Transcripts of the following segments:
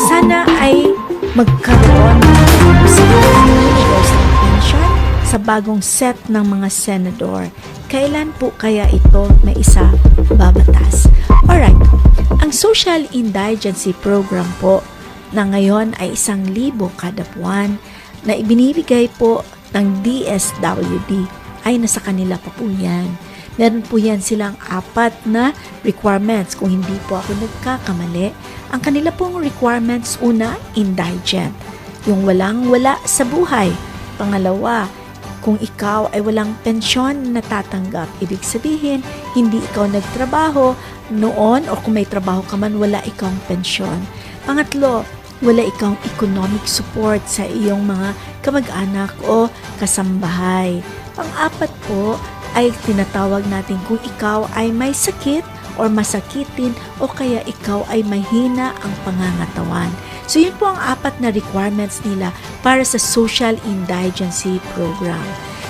Sana ay magkaroon sa universal pension sa bagong set ng mga senador. Kailan po kaya ito may isa babatas? Alright, ang Social Indigency Program po na ngayon ay 1,000 kada buwan na ibinibigay po ng DSWD ay nasa kanila pa po yan. Meron po yan silang 4 na requirements kung hindi po ako nagkakamali. Ang kanila pong requirements, una, indigent. Yung walang-wala sa buhay. Pangalawa, kung ikaw ay walang pensyon na tatanggap, ibig sabihin, hindi ikaw nagtrabaho noon o kung may trabaho ka man, wala ikang pensyon. Pangatlo, wala ikang economic support sa iyong mga kamag-anak o kasambahay. Pang-apat po, ay tinatawag natin kung ikaw ay may sakit or masakitin o kaya ikaw ay mahina ang pangangatawan. So yun po ang 4 na requirements nila para sa Social Indigency Program.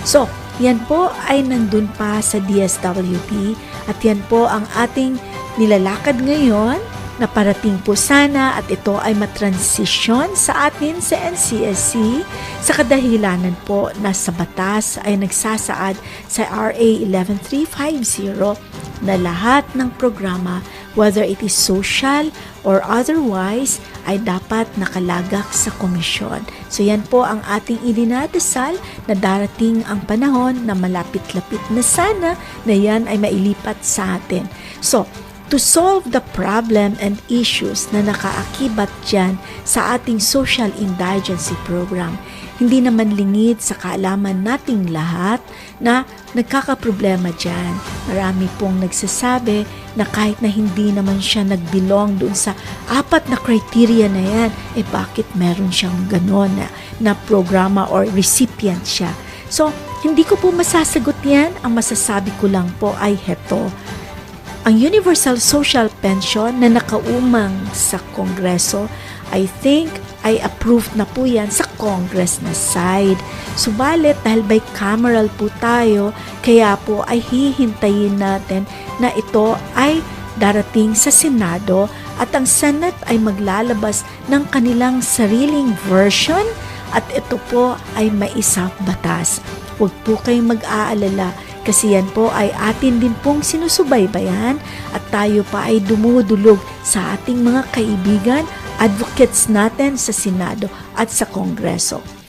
So yan po ay nandun pa sa DSWD at yan po ang ating nilalakad ngayon na parating po sana at ito ay matransition sa atin sa NCSC sa kadahilanan po na sa batas ay nagsasaad sa RA 11350 na lahat ng programa, whether it is social or otherwise, ay dapat nakalagak sa komisyon. So yan po ang ating idinadasal na darating ang panahon na malapit-lapit na sana na yan ay mailipat sa atin. So, to solve the problem and issues na nakaakibat dyan sa ating Social Indigency Program, hindi naman lingid sa kaalaman nating lahat na nagkakaproblema dyan. Marami pong nagsasabi na kahit na hindi naman siya nagbilong doon sa 4 na criteria na yan, bakit meron siyang ganon na programa or recipient siya. So, hindi ko po masasagot yan. Ang masasabi ko lang po ay heto. Ang Universal Social Pension na nakaumang sa Kongreso, I think ay approved na po yan sa Congress na side. Subalit dahil bicameral po tayo, kaya po ay hihintayin natin na ito ay darating sa Senado at ang Senate ay maglalabas ng kanilang sariling version at ito po ay maisa batas. Huwag po kayong mag-aalala kasi yan po ay atin din pong sinusubaybayan at tayo pa ay dumudulog sa ating mga kaibigan, advocates natin sa Senado at sa Kongreso.